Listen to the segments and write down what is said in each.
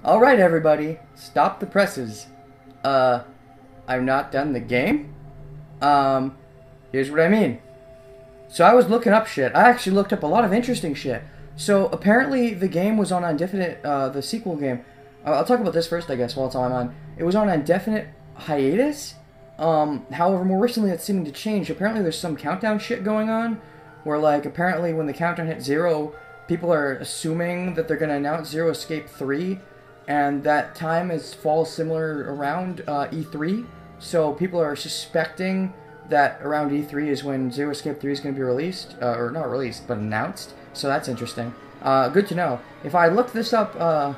Alright everybody, stop the presses. I've not done the game? Here's what I mean. So I was looking up shit. I actually looked up a lot of interesting shit. So apparently the game was on indefinite, the sequel game. I'll talk about this first, I guess, while it's on my mind. It was on indefinite hiatus. However, more recently it's seeming to change. Apparently there's some countdown shit going on, where like, apparently when the countdown hits 0, people are assuming that they're going to announce Zero Escape 3, and that time falls similar around E3, so people are suspecting that around E3 is when Zero Escape 3 is going to be released, or not released, but announced, so that's interesting. Good to know. If I looked this up a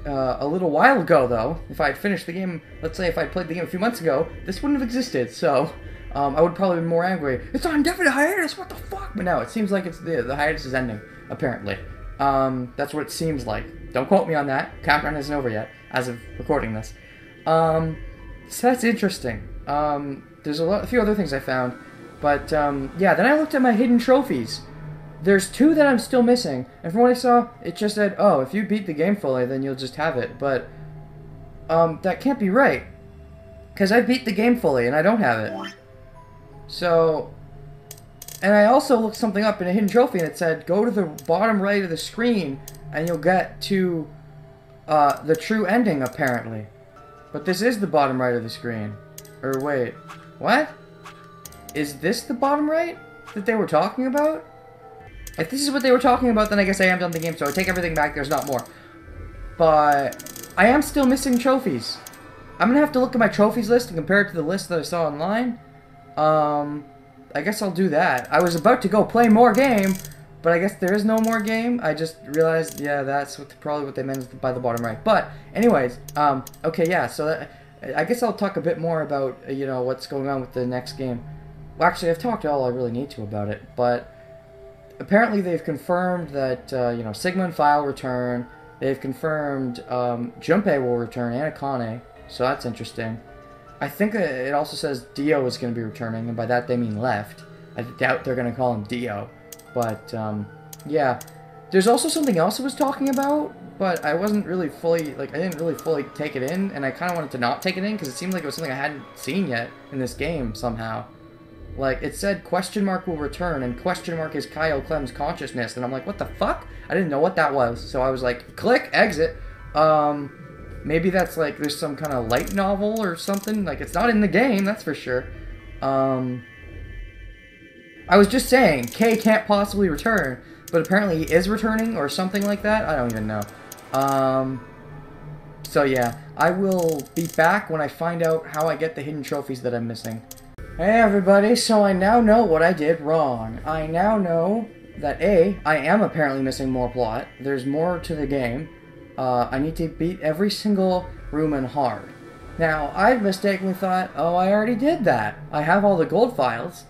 little while ago, though, if I had finished the game, let's say if I had played the game a few months ago, this wouldn't have existed, so I would probably be more angry. It's on indefinite hiatus, what the fuck? But no, it seems like it's the hiatus is ending, apparently. That's what it seems like. Don't quote me on that. Countdown isn't over yet, as of recording this. So that's interesting. There's a few other things I found, but yeah. Then I looked at my hidden trophies. There's 2 that I'm still missing, and from what I saw, it just said, "Oh, if you beat the game fully, then you'll just have it." But that can't be right, because I beat the game fully and I don't have it. So, and I also looked something up in a hidden trophy, and it said, "Go to the bottom right of the screen, and you'll get to the true ending." Apparently. But this is the bottom right of the screen. Or wait, what? Is this the bottom right that they were talking about? If this is what they were talking about, then I guess I am done the game, so I take everything back, there's not more. But I am still missing trophies. I'm gonna have to look at my trophies list and compare it to the list that I saw online. I guess I'll do that. I was about to go play more game, but I guess there is no more game. I just realized, yeah, that's probably what they meant by the bottom right. But anyways, okay, yeah, so I guess I'll talk a bit more about, you know, what's going on with the next game. Well, actually, I've talked all I really need to about it, but apparently they've confirmed that, you know, Sigma and Phi will return. They've confirmed Junpei will return, and Akane, so that's interesting. I think it also says Dio is going to be returning, and by that they mean left. I doubt they're going to call him Dio. But, yeah. There's also something else I was talking about, but I wasn't really fully, like, I didn't really fully take it in, and I kind of wanted to not take it in, because it seemed like it was something I hadn't seen yet in this game, somehow. Like, it said, question mark will return, and question mark is Kyle Clem's consciousness, and I'm like, what the fuck? I didn't know what that was, so I was like, click, exit. Maybe that's like, there's some kind of light novel or something, like, it's not in the game, that's for sure. I was just saying, K can't possibly return, but apparently he is returning, or something like that, I don't even know. So yeah, I will be back when I find out how I get the hidden trophies that I'm missing. Hey everybody, so I now know what I did wrong. I now know that A, I am apparently missing more plot, there's more to the game. I need to beat every single room in hard. Now, I mistakenly thought, oh, I already did that. I have all the gold files.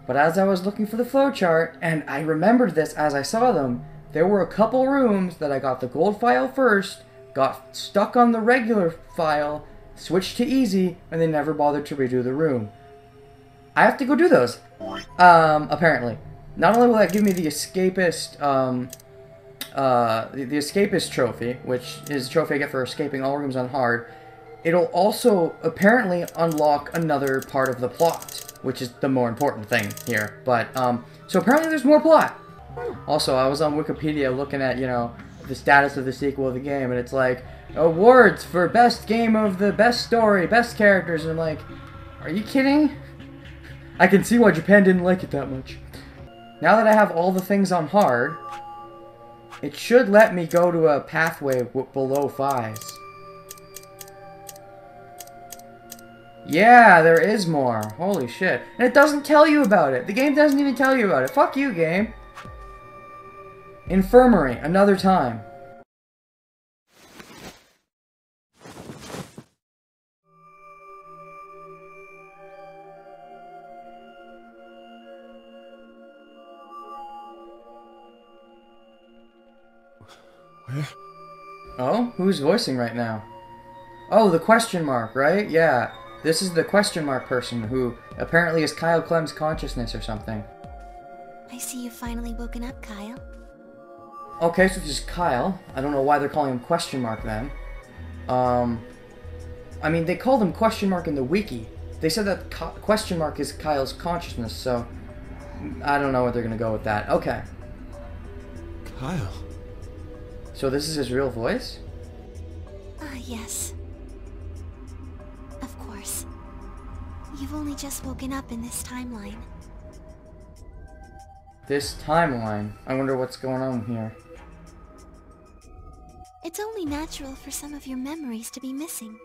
But as I was looking for the flowchart, and I remembered this as I saw them, there were a couple rooms that I got the gold file first, got stuck on the regular file, switched to easy, and they never bothered to redo the room. I have to go do those. Apparently. Not only will that give me the escapist, the escapist trophy, which is a trophy I get for escaping all rooms on hard, it'll also apparently unlock another part of the plot, which is the more important thing here. But, so apparently there's more plot. Also, I was on Wikipedia looking at, you know, the status of the sequel of the game, and it's like, awards for best game of the best story, best characters, and I'm like, are you kidding? I can see why Japan didn't like it that much. Now that I have all the things on hard, it should let me go to a pathway below Phi's. Yeah, there is more. Holy shit. And it doesn't tell you about it. The game doesn't even tell you about it. Fuck you, game. Infirmary, another time. Where? Oh? Who's voicing right now? Oh, the question mark, right? Yeah. This is the question mark person who apparently is Kyle Clem's consciousness or something. I see you've finally woken up, Kyle. Okay, so this is Kyle. I don't know why they're calling him question mark then. I mean, they called him question mark in the wiki. They said that question mark is Kyle's consciousness, so I don't know where they're gonna go with that. Okay. Kyle. So this is his real voice? Yes. Of course. You've only just woken up in this timeline. This timeline? I wonder what's going on here. It's only natural for some of your memories to be missing.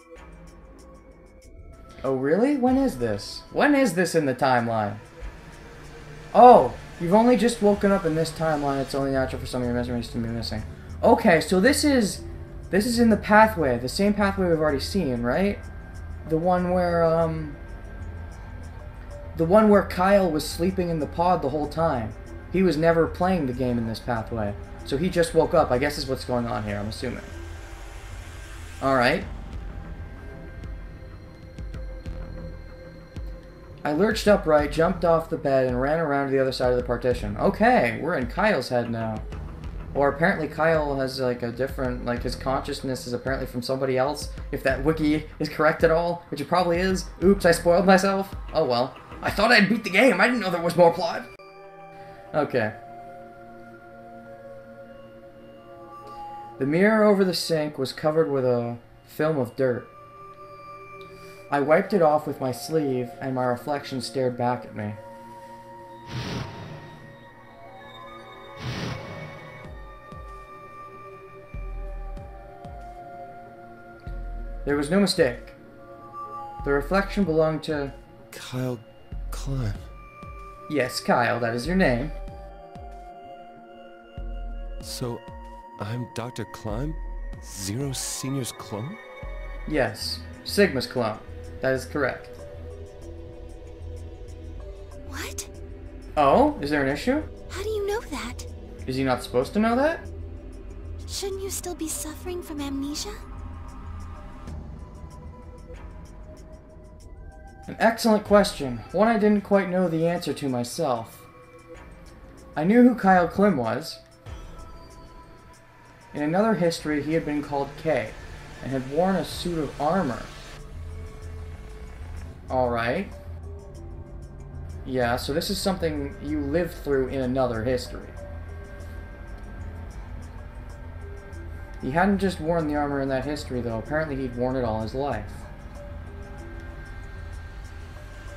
Oh, really? When is this? When is this in the timeline? Oh, you've only just woken up in this timeline. It's only natural for some of your memories to be missing. Okay, so this is in the pathway, the same pathway we've already seen, right? The one where Kyle was sleeping in the pod the whole time. He was never playing the game in this pathway. So he just woke up, I guess is what's going on here, I'm assuming. Alright. I lurched upright, jumped off the bed, and ran around to the other side of the partition. Okay, we're in Kyle's head now. Or apparently Kyle has like a different, like his consciousness is apparently from somebody else, if that wiki is correct at all, which it probably is. Oops, I spoiled myself. Oh well. I thought I'd beat the game, I didn't know there was more plot. Okay. The mirror over the sink was covered with a film of dirt. I wiped it off with my sleeve, and my reflection stared back at me. There was no mistake. The reflection belonged to... Kyle Klein. Yes, Kyle, that is your name. So, I'm Dr. Klein? Zero Senior's clone? Yes, Sigma's clone. That is correct. What? Oh? Is there an issue? How do you know that? Is he not supposed to know that? Shouldn't you still be suffering from amnesia? An excellent question. One I didn't quite know the answer to myself. I knew who Kyle Klim was. In another history, he had been called K, and had worn a suit of armor. Alright. Yeah, so this is something you lived through in another history. He hadn't just worn the armor in that history, though. Apparently he'd worn it all his life.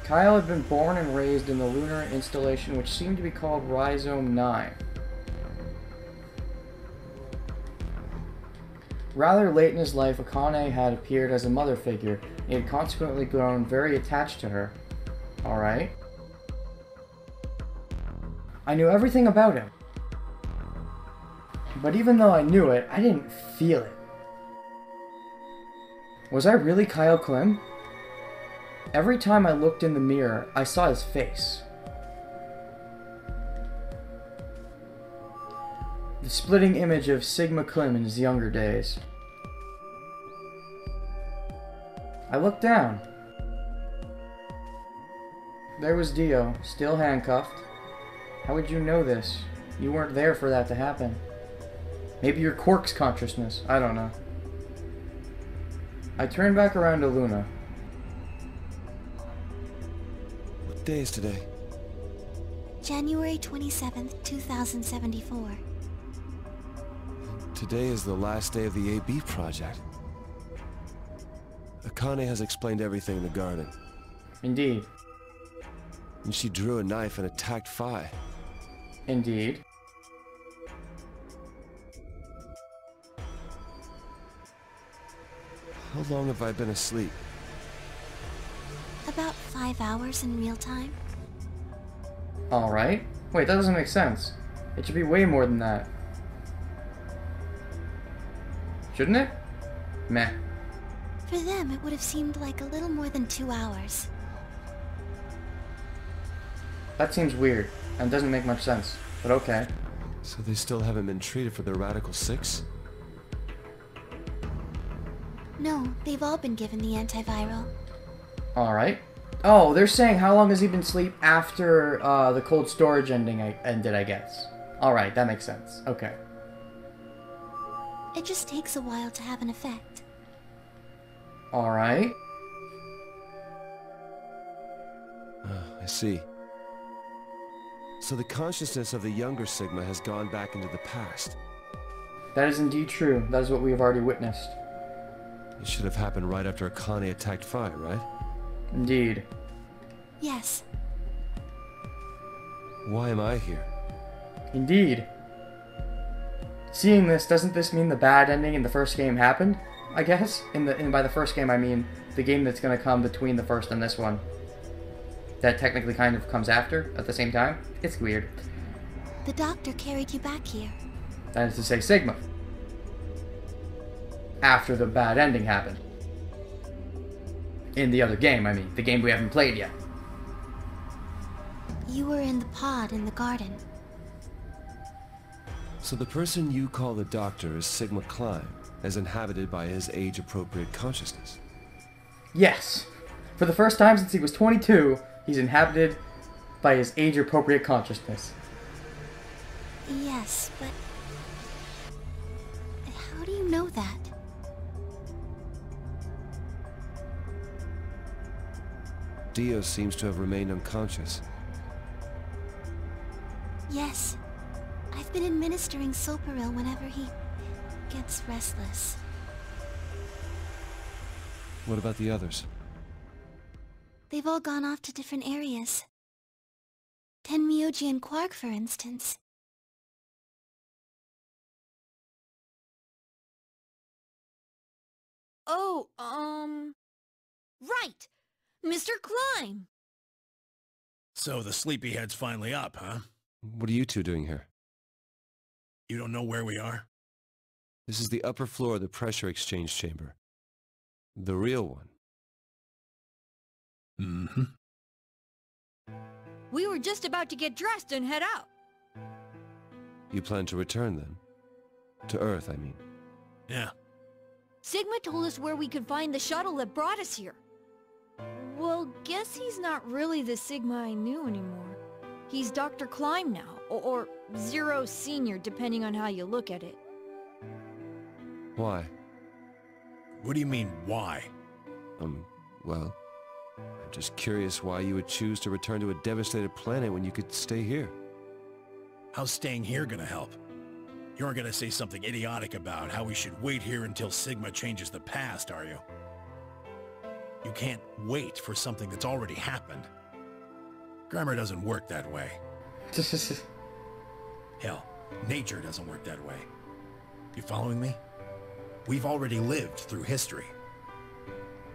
Kyle had been born and raised in the lunar installation which seemed to be called Rhizome 9. Rather late in his life, Akane had appeared as a mother figure. He had consequently grown very attached to her. Alright. I knew everything about him. But even though I knew it, I didn't feel it. Was I really Kyle Klim? Every time I looked in the mirror, I saw his face. The splitting image of Sigma Klim in his younger days. I looked down. There was Dio, still handcuffed. How would you know this? You weren't there for that to happen. Maybe you're Quark's consciousness. I don't know. I turned back around to Luna. What day is today? January 27th, 2074. Today is the last day of the AB project. Akane has explained everything in the garden. Indeed. And she drew a knife and attacked Phi. Indeed. How long have I been asleep? About 5 hours in real time. Alright. Wait, that doesn't make sense. It should be way more than that. Shouldn't it? Meh. For them, it would have seemed like a little more than 2 hours. That seems weird, and doesn't make much sense, but okay. So they still haven't been treated for their Radical 6? No, they've all been given the antiviral. Alright. Oh, they're saying how long has he been asleep after the cold storage ended, I guess. Alright, that makes sense. Okay. It just takes a while to have an effect. Alright. I see. So the consciousness of the younger Sigma has gone back into the past. That is indeed true. That is what we have already witnessed. It should have happened right after Akane attacked Phi, right? Indeed. Yes. Why am I here? Indeed. Seeing this, doesn't this mean the bad ending in the first game happened? I guess? And by the first game, I mean the game that's going to come between the first and this one. That technically kind of comes after, at the same time. It's weird. The doctor carried you back here. That is to say, Sigma. After the bad ending happened. In the other game, I mean. The game we haven't played yet. You were in the pod in the garden. So the person you call the Doctor is Sigma Klein, as inhabited by his age-appropriate consciousness. Yes. For the first time since he was 22, he's inhabited by his age-appropriate consciousness. Yes, but... how do you know that? Dio seems to have remained unconscious. Yes. I've been administering Soparil whenever he gets restless. What about the others? They've all gone off to different areas. Tenmyoji and Quark, for instance. Oh, right! Mr. Klein! So the sleepyhead's finally up, huh? What are you two doing here? You don't know where we are? This is the upper floor of the pressure exchange chamber. The real one. Mm-hmm. We were just about to get dressed and head out. You plan to return then? To Earth, I mean. Yeah. Sigma told us where we could find the shuttle that brought us here. Well, guess he's not really the Sigma I knew anymore. He's Dr. Klein now, or Zero Senior, depending on how you look at it. Why? What do you mean, why? Well, I'm just curious why you would choose to return to a devastated planet when you could stay here. How's staying here gonna help? You aren't gonna say something idiotic about how we should wait here until Sigma changes the past, are you? You can't wait for something that's already happened. Grammar doesn't work that way. Hell, nature doesn't work that way. You following me? We've already lived through history.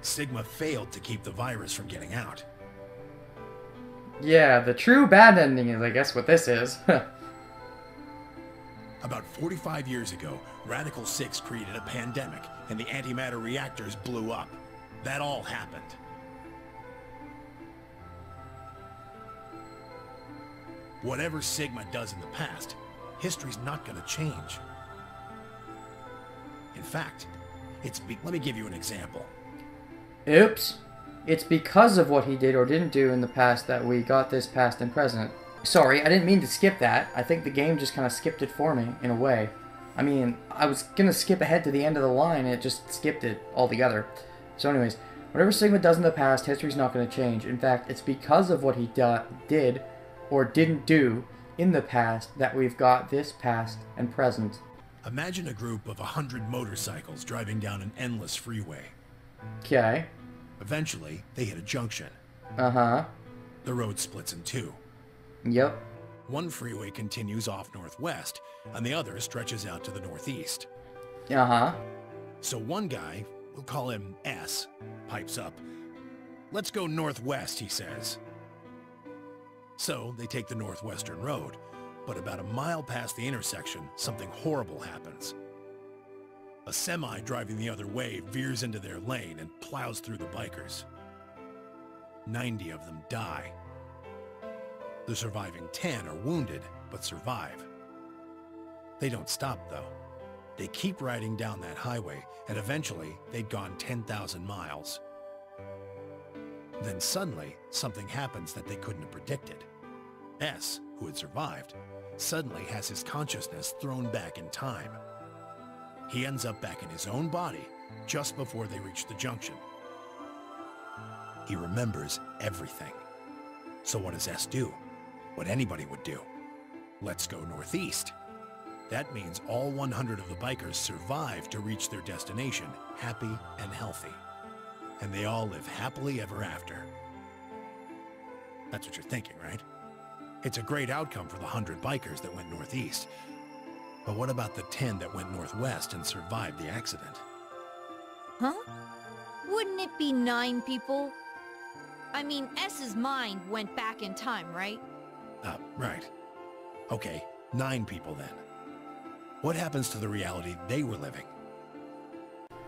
Sigma failed to keep the virus from getting out. Yeah, the true bad ending is, I guess, what this is. About 45 years ago, Radical 6 created a pandemic, and the antimatter reactors blew up. That all happened. Whatever Sigma does in the past, history's not gonna change. In fact, let me give you an example. Oops. It's because of what he did or didn't do in the past that we got this past and present. Sorry, I didn't mean to skip that. I think the game just kind of skipped it for me, in a way. I mean, I was gonna skip ahead to the end of the line, and it just skipped it altogether. So anyways, whatever Sigma does in the past, history's not gonna change. In fact, it's because of what he did or didn't do in the past that we've got this past and present. Imagine a group of 100 motorcycles driving down an endless freeway. Okay. Eventually, they hit a junction. Uh-huh. The road splits in two. Yep. One freeway continues off northwest, and the other stretches out to the northeast. Uh-huh. So one guy, we'll call him S, pipes up. "Let's go northwest," he says. So they take the northwestern road, but about a mile past the intersection, something horrible happens. A semi driving the other way veers into their lane and plows through the bikers. 90 of them die. The surviving 10 are wounded, but survive. They don't stop, though. They keep riding down that highway, and eventually they'd gone 10,000 miles. Then suddenly, something happens that they couldn't have predicted. S, who had survived, suddenly has his consciousness thrown back in time. he ends up back in his own body just before they reach the junction. He remembers everything. So what does S do? What anybody would do. Let's go northeast. That means all 100 of the bikers survive to reach their destination, happy and healthy. And they all live happily ever after. That's what you're thinking, right? It's a great outcome for the 100 bikers that went northeast. But what about the 10 that went northwest and survived the accident? Huh? Wouldn't it be 9 people? I mean, S's mind went back in time, right? Right. Okay, 9 people then. What happens to the reality they were living?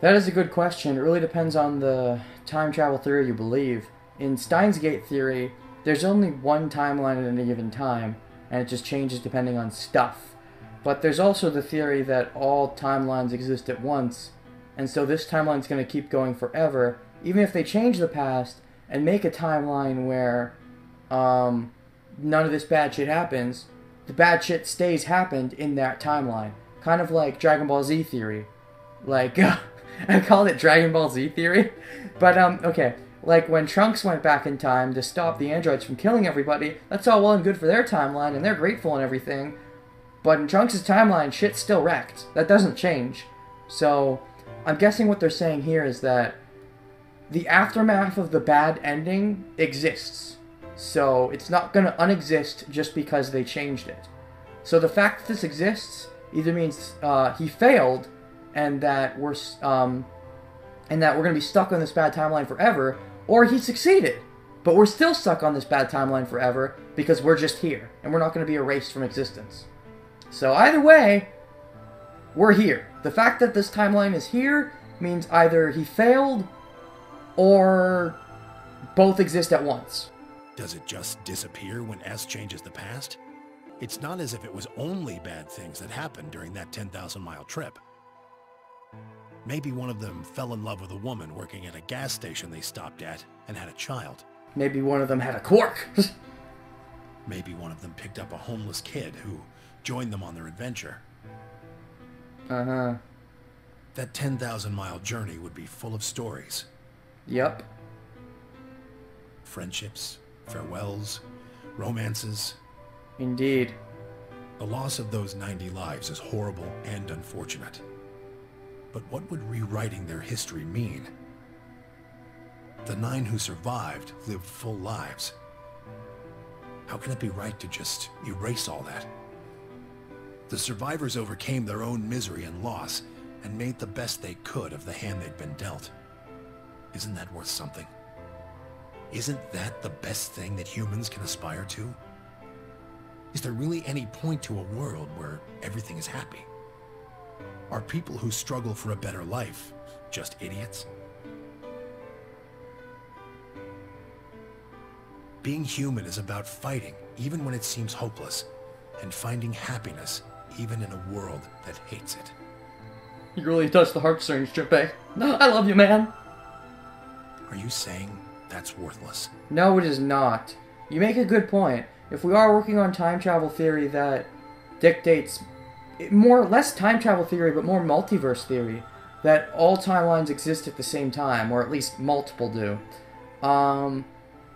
That is a good question. It really depends on the time travel theory you believe. In Steins Gate theory, there's only one timeline at any given time, and it just changes depending on stuff. But there's also the theory that all timelines exist at once, and so this timeline's going to keep going forever, even if they change the past and make a timeline where none of this bad shit happens. The bad shit stays happened in that timeline. Kind of like Dragon Ball Z theory. Like, I called it Dragon Ball Z theory. But, okay. Like, when Trunks went back in time to stop the androids from killing everybody, that's all well and good for their timeline, and they're grateful and everything. But in Trunks' timeline, shit's still wrecked. That doesn't change. So, I'm guessing what they're saying here is that the aftermath of the bad ending exists. So, it's not going to unexist just because they changed it. So, the fact that this exists either means he failed, and that we're going to be stuck on this bad timeline forever, or he succeeded, but we're still stuck on this bad timeline forever because we're just here, and we're not going to be erased from existence. So either way, we're here. The fact that this timeline is here means either he failed, or both exist at once. Does it just disappear when S changes the past? It's not as if it was only bad things that happened during that 10,000-mile trip. Maybe one of them fell in love with a woman working at a gas station they stopped at and had a child. Maybe one of them had a quark. Maybe one of them picked up a homeless kid who joined them on their adventure. Uh-huh. That 10,000-mile journey would be full of stories. Yep. Friendships, farewells, romances. Indeed. The loss of those 90 lives is horrible and unfortunate. But what would rewriting their history mean? The 9 who survived lived full lives. How can it be right to just erase all that? The survivors overcame their own misery and loss and made the best they could of the hand they'd been dealt. Isn't that worth something? Isn't that the best thing that humans can aspire to? Is there really any point to a world where everything is happy? Are people who struggle for a better life just idiots? Being human is about fighting, even when it seems hopeless, and finding happiness, even in a world that hates it. You really touched the heartstrings, Junpei. No, I love you, man. Are you saying that's worthless? No, it is not. You make a good point. If we are working on time travel theory that dictates less time travel theory, but more multiverse theory, that all timelines exist at the same time, or at least multiple do.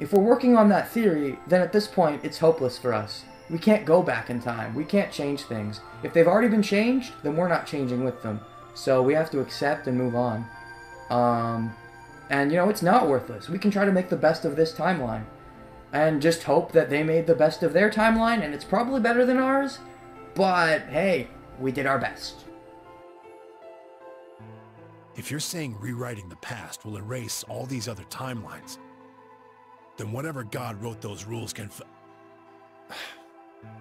If we're working on that theory, then at this point, it's hopeless for us. We can't go back in time. We can't change things. If they've already been changed, then we're not changing with them. So we have to accept and move on. And, you know, it's not worthless. We can try to make the best of this timeline. And just hope that they made the best of their timeline, and it's probably better than ours. But, hey, we did our best. If you're saying rewriting the past will erase all these other timelines, then whatever God wrote those rules can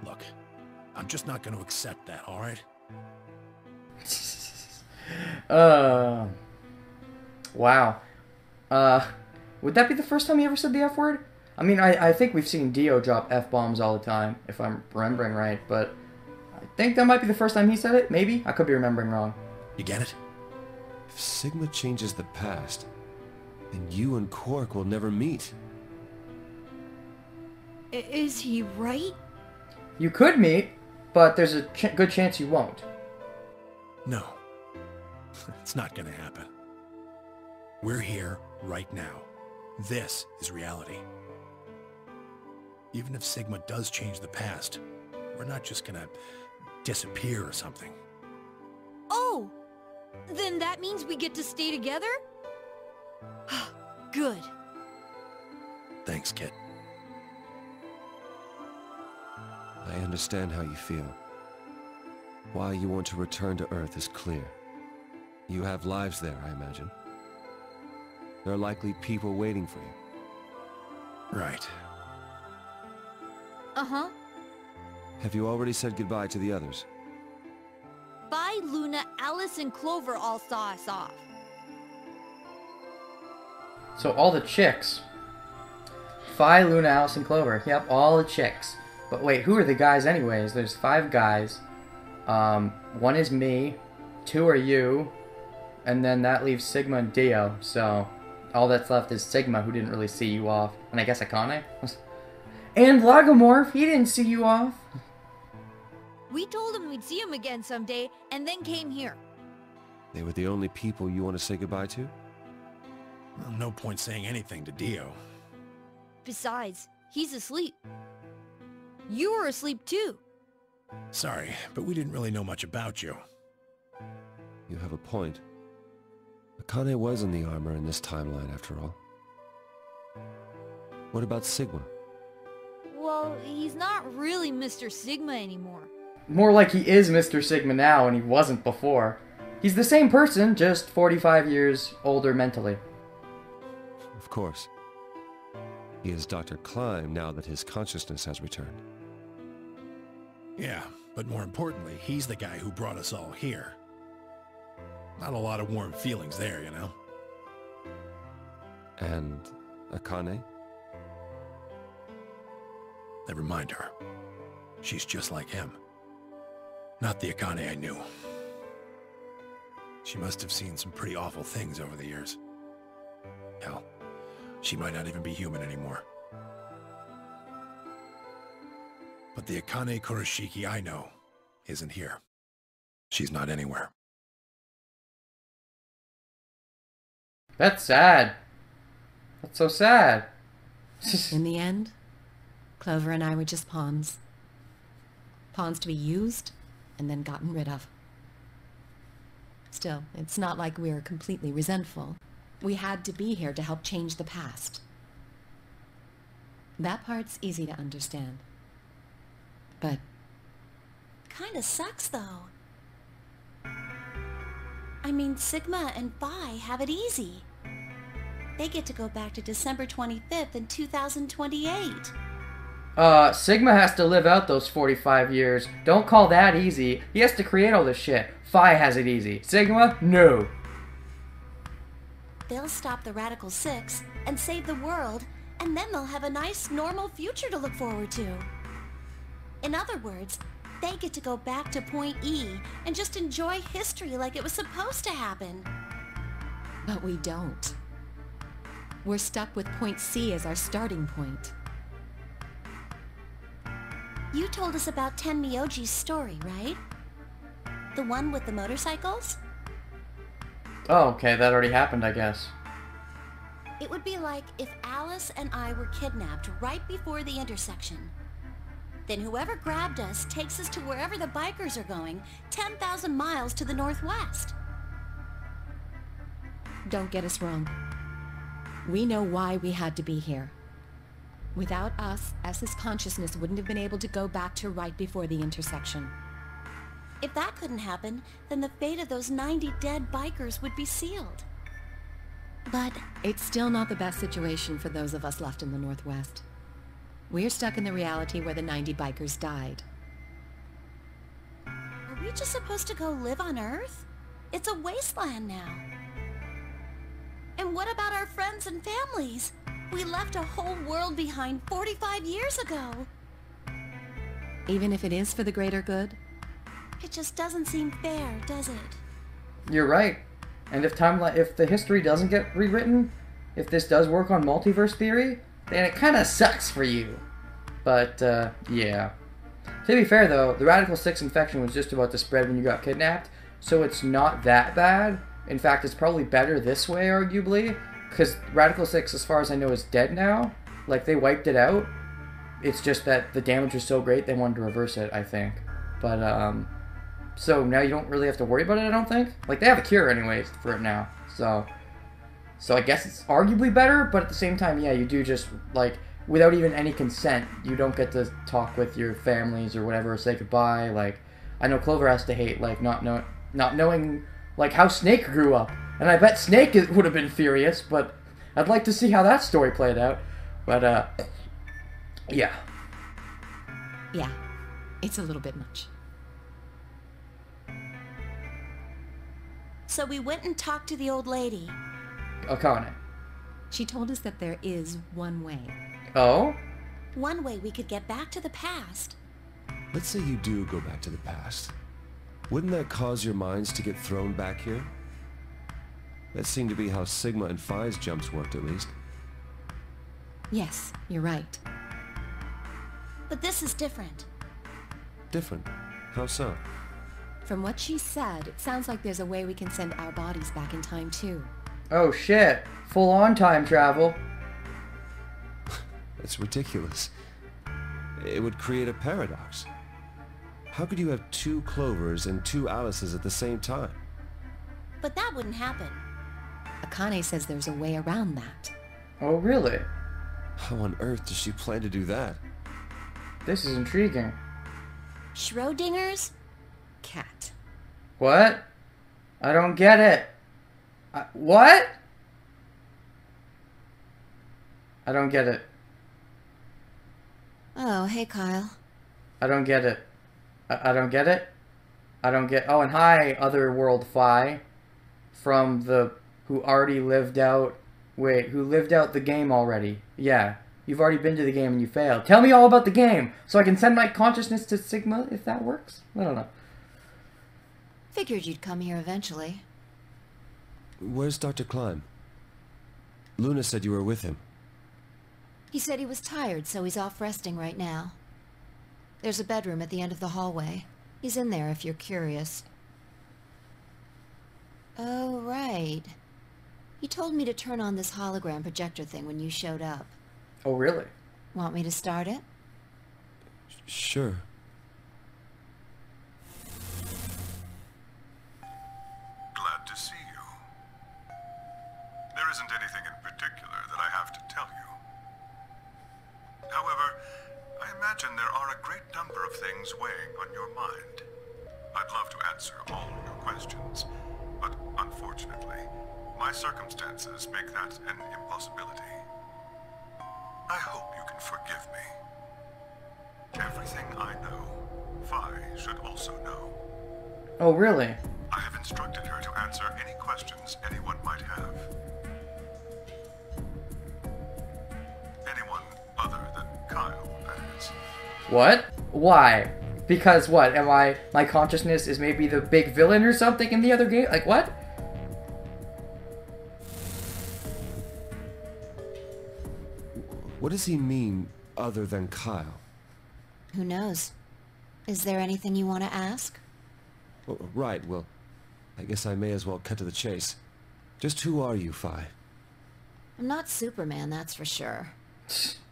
Look, I'm just not going to accept that, alright? Wow. Would that be the first time he ever said the F word? I mean, I think we've seen Dio drop F-bombs all the time, if I'm remembering right, but I think that might be the first time he said it, maybe? I could be remembering wrong. You get it? If Sigma changes the past, then you and Quark will never meet. Is he right? You could meet, but there's a good chance you won't. No. It's not gonna happen. We're here right now. This is reality. Even if Sigma does change the past, we're not just gonna disappear or something. Oh! Then that means we get to stay together? Good. Thanks, kid. I understand how you feel. Why you want to return to Earth is clear. You have lives there, I imagine. There are likely people waiting for you. Right. Uh-huh. Have you already said goodbye to the others? Bye, Luna, Alice, and Clover all saw us off. So all the chicks. Phi, Luna, Alice, and Clover. Yep, all the chicks. But wait, who are the guys anyways? There's 5 guys. 1 is me. 2 are you. And then that leaves Sigma and Dio. So all that's left is Sigma, who didn't really see you off. And I guess Akane. And Lagomorph, he didn't see you off. We told him we'd see him again someday, and then came here. They were the only people you want to say goodbye to? Well, no point saying anything to Dio. Besides, he's asleep. You were asleep too. Sorry, but we didn't really know much about you. You have a point. Akane was in the armor in this timeline, after all. What about Sigma? Well, he's not really Mr. Sigma anymore. More like he is Mr. Sigma now and he wasn't before. He's the same person, just 45 years older mentally. Of course. He is Dr. Klein now that his consciousness has returned. Yeah, but more importantly, he's the guy who brought us all here. Not a lot of warm feelings there, you know? And Akane? Never mind her. She's just like him. Not the Akane I knew. She must have seen some pretty awful things over the years. Hell, she might not even be human anymore. But the Akane Kurashiki I know isn't here. She's not anywhere. That's sad. That's so sad. In the end, Clover and I were just pawns. Pawns to be used and then gotten rid of. Still, it's not like we were completely resentful. We had to be here to help change the past. That part's easy to understand. But Kinda sucks, though. I mean, Sigma and Phi have it easy. They get to go back to December 25th in 2028. Sigma has to live out those 45 years. Don't call that easy. He has to create all this shit. Phi has it easy. Sigma? No. They'll stop the Radical Six and save the world, and then they'll have a nice, normal future to look forward to. In other words, they get to go back to Point E and just enjoy history like it was supposed to happen. But we don't. We're stuck with Point C as our starting point. You told us about Tenmyoji's story, right? The one with the motorcycles? Oh, okay, that already happened, I guess. It would be like if Alice and I were kidnapped right before the intersection. Then whoever grabbed us takes us to wherever the bikers are going, 10,000 miles to the northwest. Don't get us wrong. We know why we had to be here. Without us, S's consciousness wouldn't have been able to go back to right before the intersection. If that couldn't happen, then the fate of those 90 dead bikers would be sealed. But It's still not the best situation for those of us left in the Northwest. We're stuck in the reality where the 90 bikers died. are we just supposed to go live on Earth? It's a wasteland now. And what about our friends and families? We left a whole world behind 45 years ago. Even if it is for the greater good, It just doesn't seem fair, does it? You're right. And if the history doesn't get rewritten, if this does work on multiverse theory, then it kind of sucks for you. But, yeah. To be fair, though, the Radical 6 infection was just about to spread when you got kidnapped, so it's not that bad. In fact, it's probably better this way, arguably, because Radical 6, as far as I know, is dead now. Like, they wiped it out. It's just that the damage was so great, they wanted to reverse it, I think. But, so now you don't really have to worry about it, I don't think. Like, they have a cure anyways for it now. So I guess it's arguably better, but at the same time, yeah, you do just, like, without even any consent, you don't get to talk with your families or whatever, or say goodbye. Like, I know Clover has to hate, like, not knowing, like, how Snake grew up. And I bet Snake would have been furious, but I'd like to see how that story played out. But, yeah. Yeah, it's a little bit much. So we went and talked to the old lady. Akane. She told us that there is one way. Oh? One way we could get back to the past. Let's say you do go back to the past. Wouldn't that cause your minds to get thrown back here? That seemed to be how Sigma and Phi's jumps worked, at least. Yes, you're right. But this is different. Different? How so? From what she said, it sounds like there's a way we can send our bodies back in time, too. Oh, shit. Full-on time travel. That's ridiculous. It would create a paradox. How could you have 2 Clovers and 2 Alices at the same time? But that wouldn't happen. Akane says there's a way around that. Oh, really? How on earth does she plan to do that? This is intriguing. Schrodinger's? Cat. What? I don't get it. What? I don't get it. Oh, hey, Kyle. I don't get it. I don't get it. I don't get... Oh, and hi, Otherworld Phi. From the... Who already lived out... Wait, who lived out the game already. Yeah. You've already been to the game and you failed. Tell me all about the game, so I can send my consciousness to Sigma, if that works. I don't know. Figured you'd come here eventually. Where's Dr. Klein? Luna said you were with him. He said he was tired, so he's off resting right now. There's a bedroom at the end of the hallway. He's in there if you're curious. Oh, right. He told me to turn on this hologram projector thing when you showed up. Oh, really? Want me to start it? Sure. Glad to see you. There isn't anything in particular that I have to tell you. However, I imagine there are a great number of things weighing on your mind. I'd love to answer all your questions, but unfortunately, my circumstances make that an impossibility. I hope you can forgive me. Everything I know, Phi should also know. Oh, really? I have instructed her to answer any questions anyone might have. Anyone other than Kyle, that is. What? Why? Because what? My consciousness is maybe the big villain or something in the other game? Like, what? What does he mean, other than Kyle? Who knows? Is there anything you want to ask? Oh, right, well, I guess I may as well cut to the chase. Just who are you, Phi? I'm not Superman, that's for sure.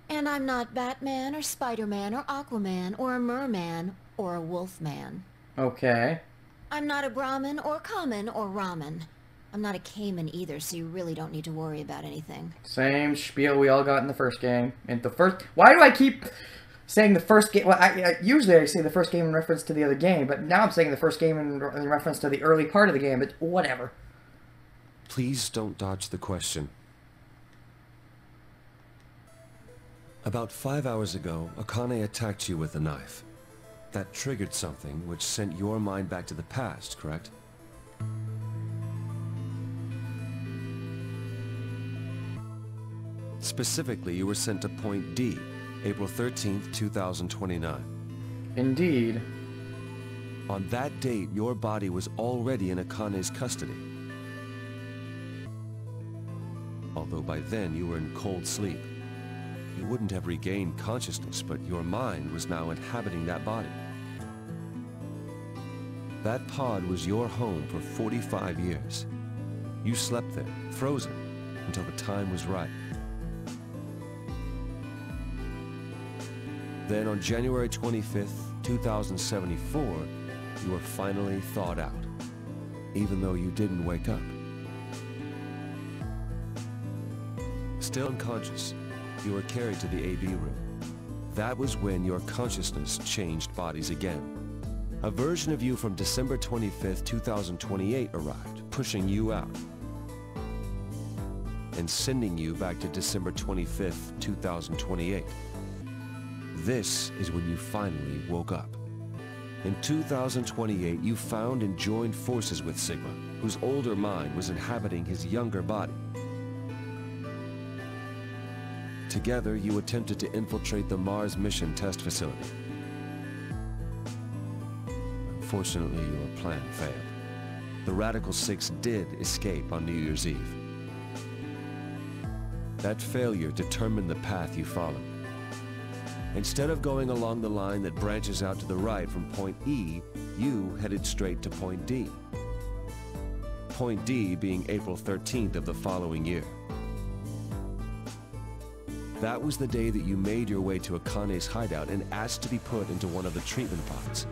And I'm not Batman or Spider-Man or Aquaman or a merman or a wolfman. Okay. I'm not a Brahmin or Kamen or Ramen. I'm not a Cayman either, so you really don't need to worry about anything. Same spiel we all got in the first game. Why do I keep saying the first game? Well, usually I say the first game in reference to the other game, but now I'm saying the first game in reference to the early part of the game, but whatever. Please don't dodge the question. About 5 hours ago, Akane attacked you with a knife. That triggered something which sent your mind back to the past, correct? Specifically, you were sent to Point D, April 13th, 2029. Indeed. On that date, your body was already in Akane's custody. Although by then you were in cold sleep. You wouldn't have regained consciousness, but your mind was now inhabiting that body. That pod was your home for 45 years. You slept there, frozen, until the time was right. Then on January 25th, 2074, you were finally thawed out, even though you didn't wake up. Still unconscious, you were carried to the AB room. That was when your consciousness changed bodies again. A version of you from December 25th, 2028 arrived, pushing you out, and sending you back to December 25th, 2028. This is when you finally woke up. In 2028, you found and joined forces with Sigma, whose older mind was inhabiting his younger body. Together, you attempted to infiltrate the Mars mission test facility. Unfortunately, your plan failed. The Radical Six did escape on New Year's Eve. That failure determined the path you followed. Instead of going along the line that branches out to the right from point E, you headed straight to point D. Point D being April 13th of the following year. That was the day that you made your way to Akane's hideout and asked to be put into one of the treatment pods.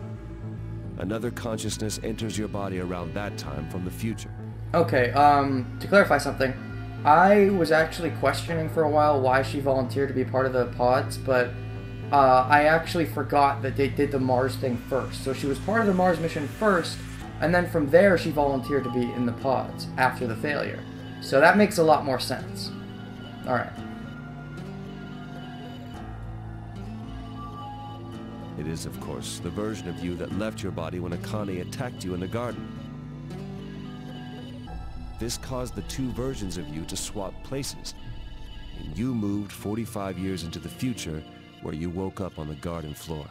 Another consciousness enters your body around that time from the future. Okay, to clarify something, I was actually questioning for a while why she volunteered to be part of the pods, but I actually forgot that they did the Mars thing first. So she was part of the Mars mission first, and then from there she volunteered to be in the pods after the failure. So that makes a lot more sense. Alright. It is, of course, the version of you that left your body when Akane attacked you in the garden. This caused the two versions of you to swap places, and you moved 45 years into the future, where you woke up on the garden floor.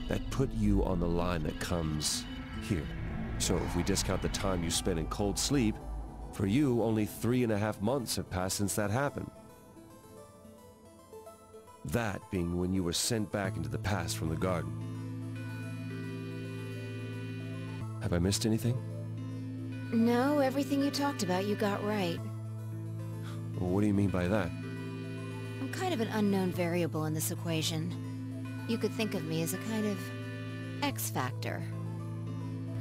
That put you on the line that comes here. So if we discount the time you spent in cold sleep, for you, only 3.5 months have passed since that happened. That being when you were sent back into the past from the garden. Have I missed anything? No, everything you talked about you got right. Well, what do you mean by that? I'm kind of an unknown variable in this equation. You could think of me as a kind of X factor.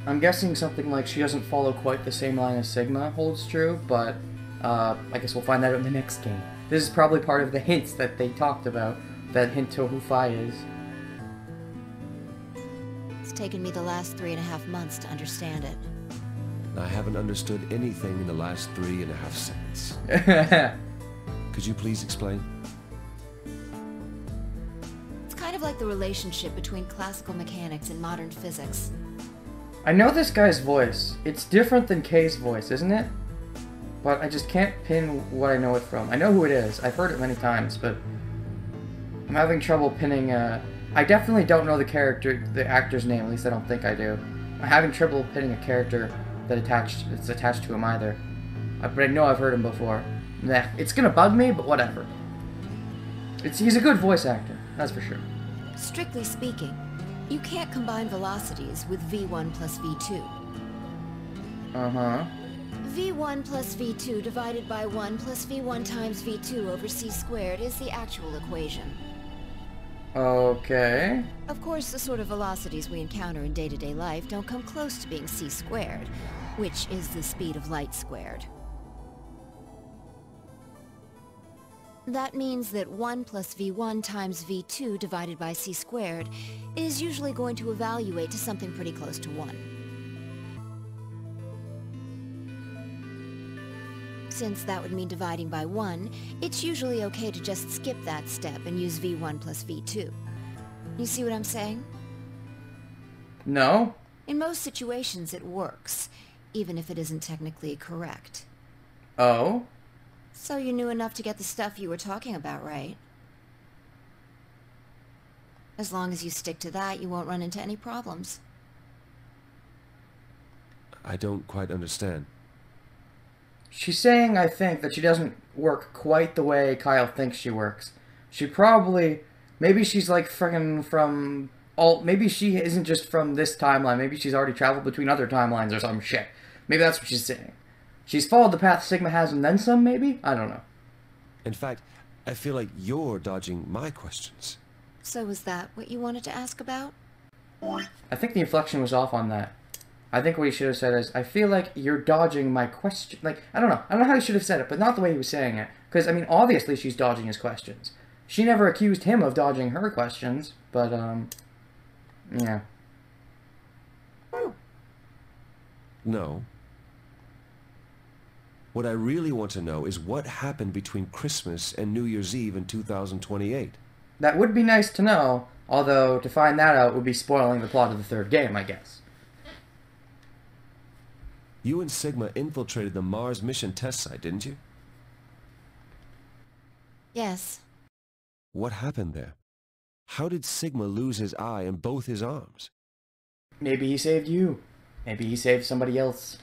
I'm guessing something like she doesn't follow quite the same line as Sigma holds true, but I guess we'll find that out in the next game. This is probably part of the hints that they talked about, that hint to who Phi is. It's taken me the last 3.5 months to understand it. I haven't understood anything in the last 3.5 seconds. Could you please explain? It's kind of like the relationship between classical mechanics and modern physics. I know this guy's voice. It's different than Kay's voice, isn't it? But I just can't pin what I know it from. I know who it is. I've heard it many times, but I'm having trouble pinning, I definitely don't know the actor's name, at least I don't think I do. I'm having trouble pinning a character that's attached to him either. But I know I've heard him before. Nah, it's gonna bug me, but whatever. He's a good voice actor, that's for sure. Strictly speaking, you can't combine velocities with v1 plus v2. Uh-huh. v1 plus v2 divided by 1 plus v1 times v2 over c squared is the actual equation. Okay. Of course, the sort of velocities we encounter in day-to-day life don't come close to being c squared, which is the speed of light squared. That means that 1 plus v1 times v2 divided by c squared is usually going to evaluate to something pretty close to 1. Since that would mean dividing by 1, it's usually okay to just skip that step and use v1 plus v2. You see what I'm saying? No. In most situations it works, even if it isn't technically correct. Oh? So you knew enough to get the stuff you were talking about, right? As long as you stick to that, you won't run into any problems. I don't quite understand. She's saying, I think, that she doesn't work quite the way Kyle thinks she works. She probably... Maybe she's like friggin' from maybe she isn't just from this timeline. Maybe she's already traveled between other timelines or some shit. Maybe that's what she's saying. She's followed the path Sigma has and then some, maybe? I don't know. In fact, I feel like you're dodging my questions. So was that what you wanted to ask about? I think the inflection was off on that. I think what he should have said is, I feel like you're dodging my question. Like, I don't know. I don't know how he should have said it, but not the way he was saying it. Because, I mean, obviously she's dodging his questions. She never accused him of dodging her questions, but, yeah. No. What I really want to know is what happened between Christmas and New Year's Eve in 2028. That would be nice to know, although to find that out would be spoiling the plot of the third game, I guess. You and Sigma infiltrated the Mars mission test site, didn't you? Yes. What happened there? How did Sigma lose his eye and both his arms? Maybe he saved you. Maybe he saved somebody else.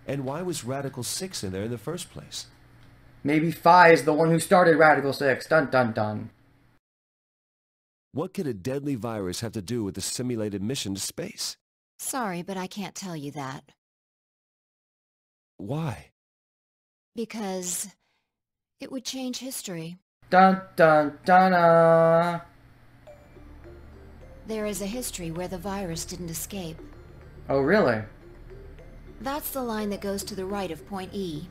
And why was Radical 6 in there in the first place? Maybe Phi is the one who started Radical 6. Dun dun dun. What could a deadly virus have to do with the simulated mission to space? Sorry, but I can't tell you that. Why? Because it would change history. Dun dun dun. There is a history where the virus didn't escape. Oh, really? That's the line that goes to the right of point E.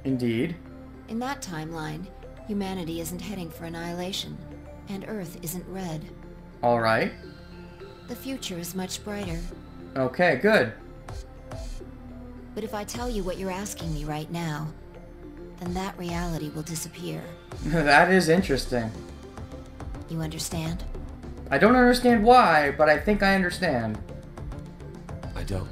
Indeed. In that timeline, humanity isn't heading for annihilation, and Earth isn't red. Alright. The future is much brighter. Okay, good. But if I tell you what you're asking me right now, then that reality will disappear. That is interesting. You understand? I don't understand why, but I think I understand. I don't.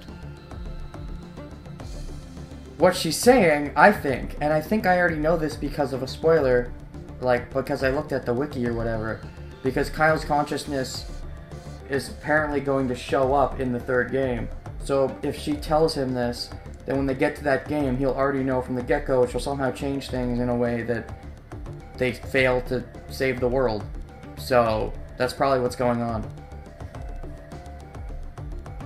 What she's saying, I think, and I think I already know this because of a spoiler, like, because I looked at the wiki or whatever, because Kyle's consciousness is apparently going to show up in the third game. So if she tells him this, then when they get to that game, he'll already know from the get-go, which will somehow change things in a way that they fail to save the world. So that's probably what's going on.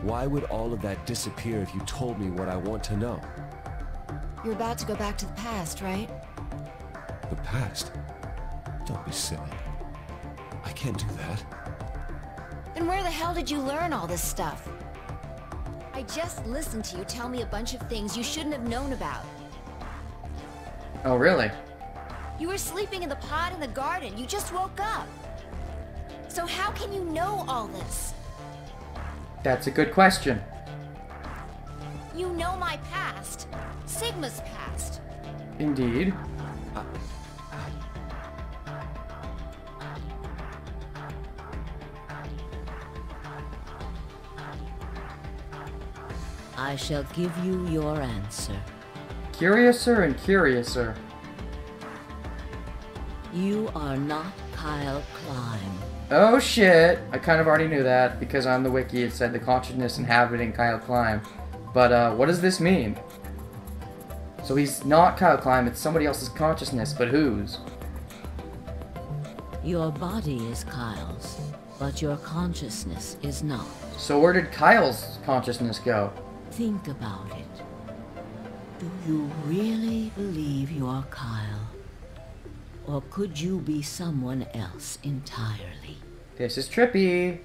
Why would all of that disappear if you told me what I want to know? You're about to go back to the past, right? The past? Don't be silly. I can't do that. Then where the hell did you learn all this stuff? I just listened to you tell me a bunch of things you shouldn't have known about. Oh, really? You were sleeping in the pod in the garden. You just woke up. So how can you know all this? That's a good question. You know my past. Sigma's past. Indeed. I shall give you your answer. Curiouser and curiouser. You are not Kyle Klein. Oh shit! I kind of already knew that, because on the wiki it said the consciousness inhabiting Kyle Klein. But, what does this mean? So he's not Kyle Klein, it's somebody else's consciousness, but whose? Your body is Kyle's, but your consciousness is not. So where did Kyle's consciousness go? Think about it. Do you really believe you're Kyle? Or could you be someone else entirely? This is trippy.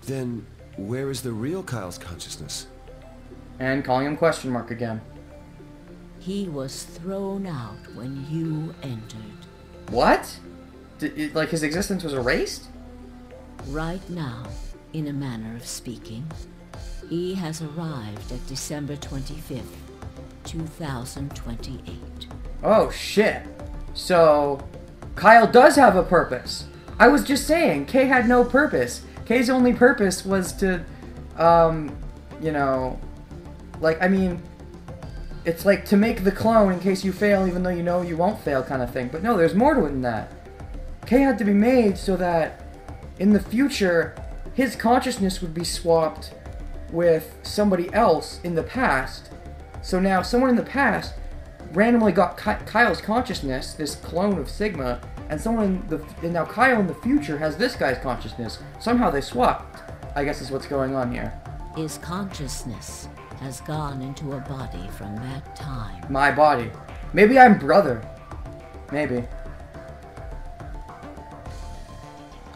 Then, where is the real Kyle's consciousness? And calling him question mark again. He was thrown out when you entered. What? Like his existence was erased? Right now, in a manner of speaking, he has arrived at December 25th, 2028. Oh shit. So, Kyle does have a purpose. I was just saying, Kay had no purpose. Kay's only purpose was to, you know, like, I mean, it's like to make the clone in case you fail even though you know you won't fail kind of thing. But no, there's more to it than that. Kay had to be made so that in the future, his consciousness would be swapped with somebody else in the past. So now someone in the past randomly got Kyle's consciousness, this clone of Sigma, and and now Kyle in the future has this guy's consciousness. Somehow they swapped, I guess is what's going on here. His consciousness has gone into a body from that time. My body. Maybe I'm brother. Maybe.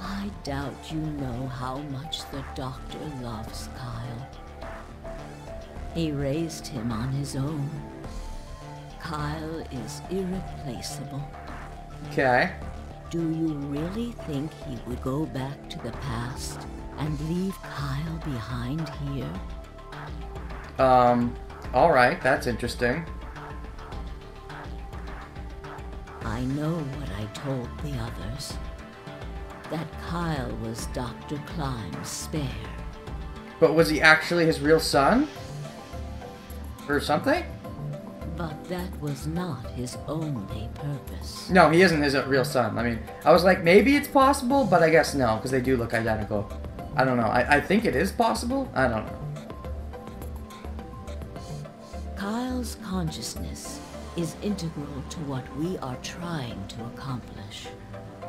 I doubt you know how much the doctor loves Kyle. He raised him on his own. Kyle is irreplaceable. Okay. Do you really think he would go back to the past and leave Kyle behind here? Alright, that's interesting. I know what I told the others. That Kyle was Dr. Climb's spare. But was he actually his real son? Or something? But that was not his only purpose. No, he isn't his real son. I mean, I was like, maybe it's possible, but I guess no, because they do look identical. I don't know. I think it is possible? I don't know. Kyle's consciousness is integral to what we are trying to accomplish.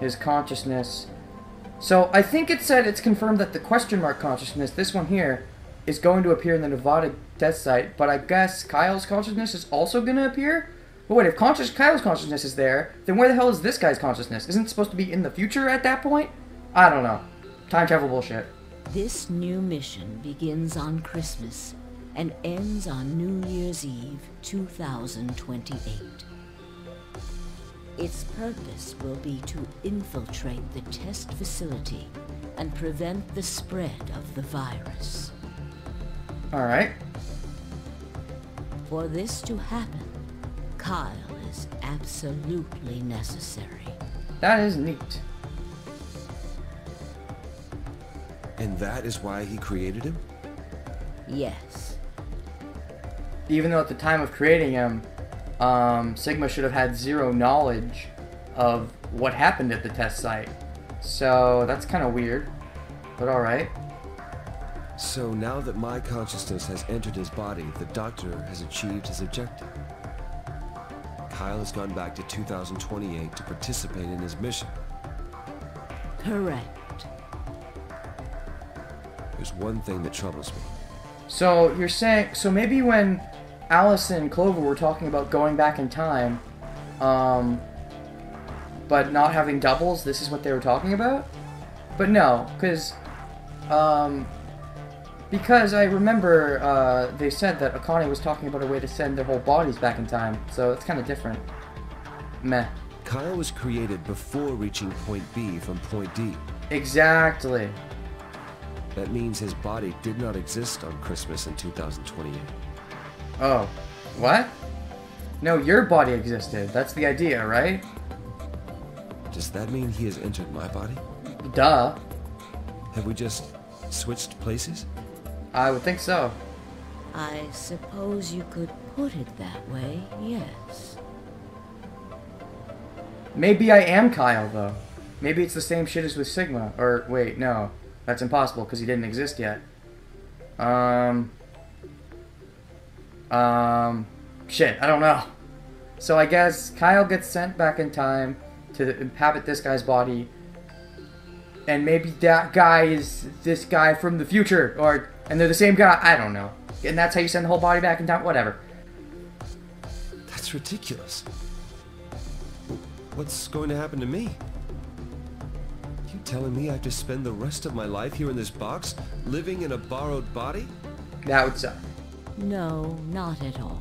His consciousness. So, I think it said it's confirmed that the question mark consciousness, this one here, is going to appear in the Nevada test site, but I guess Kyle's consciousness is also going to appear? But wait, if Kyle's consciousness is there, then where the hell is this guy's consciousness? Isn't it supposed to be in the future at that point? I don't know. Time travel bullshit. This new mission begins on Christmas and ends on New Year's Eve, 2028. Its purpose will be to infiltrate the test facility and prevent the spread of the virus. Alright. For this to happen, Kyle is absolutely necessary. That is neat. And that is why he created him? Yes. Even though at the time of creating him, Sigma should have had zero knowledge of what happened at the test site. So that's kind of weird, but alright. So now that my consciousness has entered his body, the doctor has achieved his objective. Kyle has gone back to 2028 to participate in his mission. Correct. There's one thing that troubles me. So you're saying, so maybe when Alice and Clover were talking about going back in time, but not having doubles, this is what they were talking about? But no, because I remember they said that Akane was talking about a way to send their whole bodies back in time, so it's kind of different. Meh. Kyle was created before reaching point B from point D. Exactly. That means his body did not exist on Christmas in 2028. Oh. What? No, your body existed. That's the idea, right? Does that mean he has entered my body? Duh. Have we just switched places? I would think so. I suppose you could put it that way, yes. Maybe I am Kyle, though. Maybe it's the same shit as with Sigma. Or, wait, no. That's impossible, because he didn't exist yet. Shit, I don't know. So I guess Kyle gets sent back in time to inhabit this guy's body. And maybe that guy is this guy from the future. And they're the same guy. I don't know. And that's how you send the whole body back in time? Whatever. That's ridiculous. What's going to happen to me? You telling me I have to spend the rest of my life here in this box, living in a borrowed body? That would suck. No, not at all.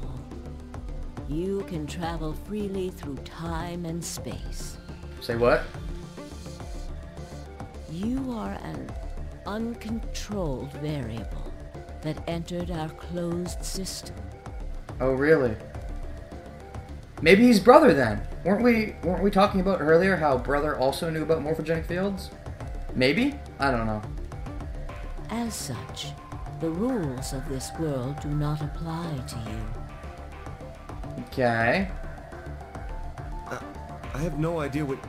You can travel freely through time and space. Say what? You are an uncontrolled variable that entered our closed system. Oh, really? Maybe he's brother then. Weren't we talking about earlier how brother also knew about morphogenic fields? Maybe? I don't know. As such, the rules of this world do not apply to you. Okay. I have no idea what...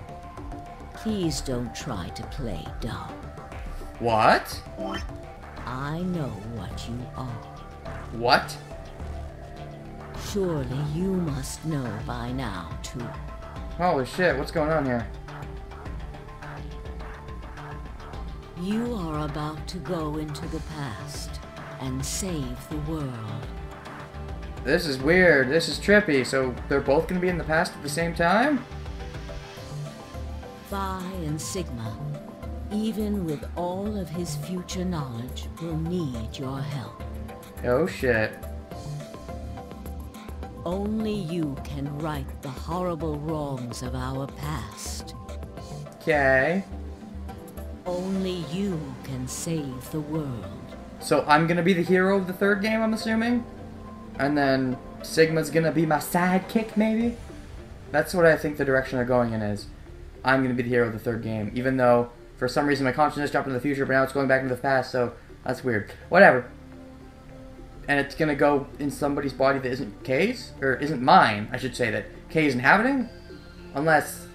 Please don't try to play dumb. What? I know what you are. What? Surely you must know by now, too. Holy shit, what's going on here? You are about to go into the past and save the world. This is weird. This is trippy. So they're both going to be in the past at the same time? Phi and Sigma, even with all of his future knowledge, will need your help. Oh shit. Only you can right the horrible wrongs of our past. Okay. Only you can save the world. So I'm going to be the hero of the third game, I'm assuming? And then Sigma's going to be my sidekick, maybe? That's what I think the direction they're going in is. I'm going to be the hero of the third game, even though for some reason my consciousness jumped into the future, but now it's going back into the past, so that's weird. Whatever. And it's going to go in somebody's body that isn't Kay's? Or isn't mine, I should say, that Kay's inhabiting? Unless,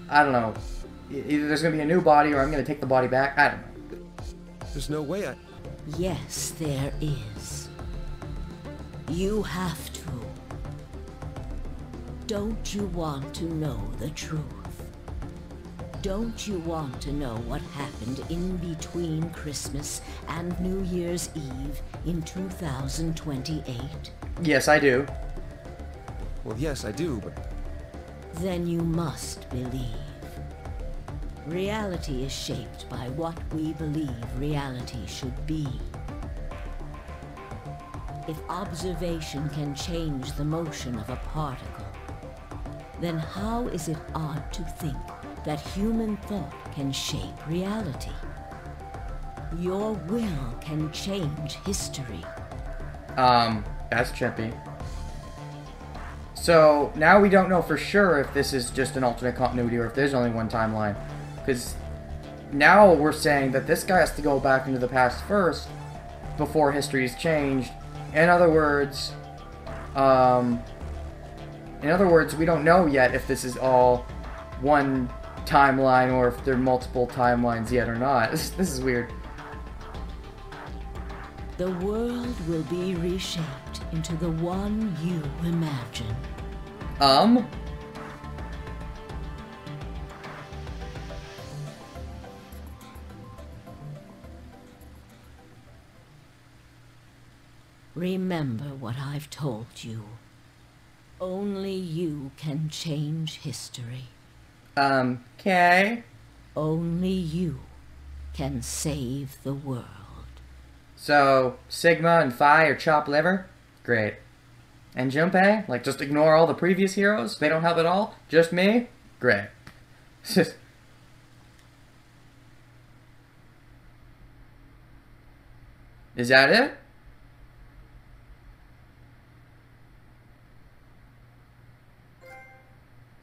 I don't know, either there's going to be a new body or I'm going to take the body back. I don't know. There's no way I... Yes, there is. You have to. Don't you want to know the truth? Don't you want to know what happened in between Christmas and New Year's Eve in 2028? Yes, I do. Well, yes, I do, but... Then you must believe. Reality is shaped by what we believe reality should be. If observation can change the motion of a particle, then how is it odd to think that human thought can shape reality? Your will can change history. That's trippy. So, now we don't know for sure if this is just an alternate continuity or if there's only one timeline. Because now we're saying that this guy has to go back into the past first before history is changed. In other words, we don't know yet if this is all one timeline or if there are multiple timelines yet or not. This is weird. The world will be reshaped into the one you imagine. Remember what I've told you. Only you can change history. Okay. Only you can save the world. So, Sigma and Phi are chopped liver? Great. And Junpei? Like, just ignore all the previous heroes? They don't help at all? Just me? Great. Is that it?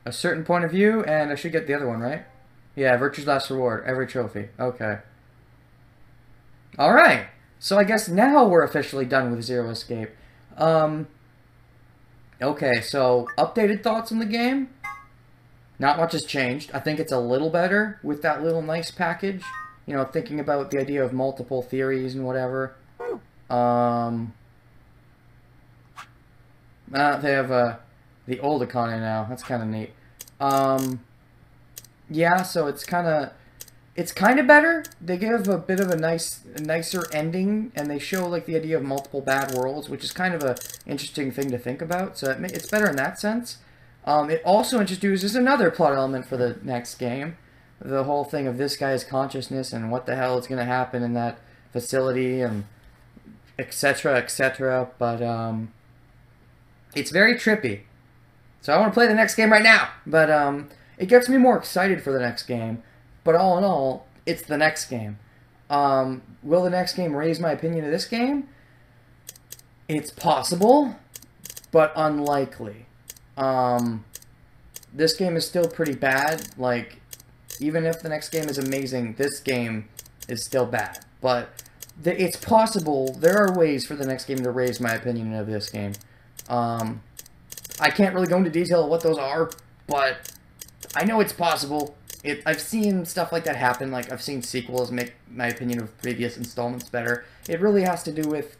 A certain point of view, and I should get the other one, right? Yeah, Virtue's Last Reward, every trophy. Okay. Alright. So I guess now we're officially done with Zero Escape. Okay, so updated thoughts on the game? Not much has changed. I think it's a little better with that little nice package. You know, thinking about the idea of multiple theories and whatever. They have the old economy now. That's kind of neat. Yeah, so it's kind of better. They give a bit of a nicer ending, and they show like the idea of multiple bad worlds, which is kind of a interesting thing to think about. So it's better in that sense. It also introduces another plot element for the next game, the whole thing of this guy's consciousness and what the hell is going to happen in that facility and etc. etc. But it's very trippy. So I want to play the next game right now, but it gets me more excited for the next game. But all in all, it's the next game. Will the next game raise my opinion of this game? It's possible, but unlikely. This game is still pretty bad. Like, even if the next game is amazing, this game is still bad. But it's possible. There are ways for the next game to raise my opinion of this game. I can't really go into detail of what those are, but I know it's possible. I've seen stuff like that happen. Like, I've seen sequels make my opinion of previous installments better. It really has to do with,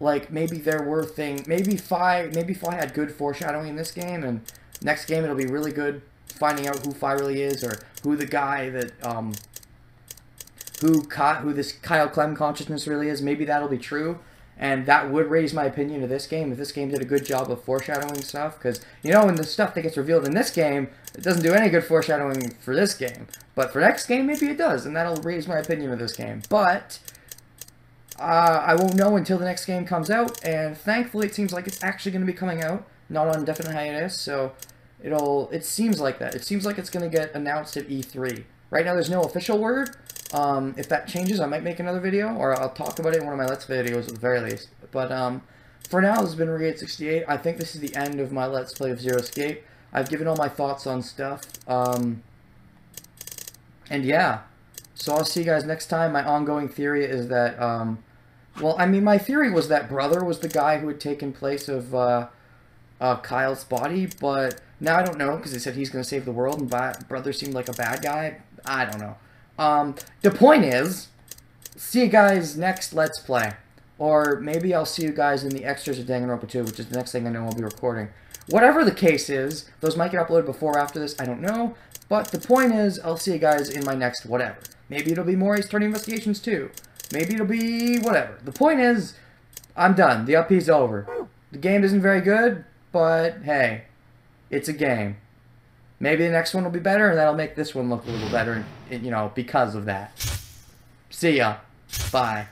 like, maybe there were things... Maybe Phi had good foreshadowing in this game, and next game it'll be really good finding out who Phi really is, or who the guy that, who this Kyle Clem consciousness really is. Maybe that'll be true, and that would raise my opinion of this game if this game did a good job of foreshadowing stuff. Because, you know, in the stuff that gets revealed in this game, it doesn't do any good foreshadowing for this game. But for next game, maybe it does, and that'll raise my opinion of this game. But I won't know until the next game comes out, and thankfully it seems like it's actually going to be coming out, not on indefinite hiatus, so it seems like that. It seems like it's going to get announced at E3. Right now there's no official word. If that changes, I might make another video, or I'll talk about it in one of my Let's Play videos at the very least. But for now, this has been Renegade68. I think this is the end of my Let's Play of Zero Escape. I've given all my thoughts on stuff. And yeah, so I'll see you guys next time. My ongoing theory is that, well, I mean, my theory was that Brother was the guy who had taken place of Kyle's body, but now I don't know, because they said he's going to save the world, and Brother seemed like a bad guy. I don't know. The point is, see you guys next Let's Play. Or maybe I'll see you guys in the extras of Danganronpa 2, which is the next thing I know I'll be recording. Whatever the case is, those might get uploaded before or after this, I don't know. But the point is, I'll see you guys in my next whatever. Maybe it'll be more Ace Attorney Investigations 2. Maybe it'll be whatever. The point is, I'm done. The UP's over. The game isn't very good, but hey, it's a game. Maybe the next one will be better, and that'll make this one look a little better, you know, because of that. See ya. Bye.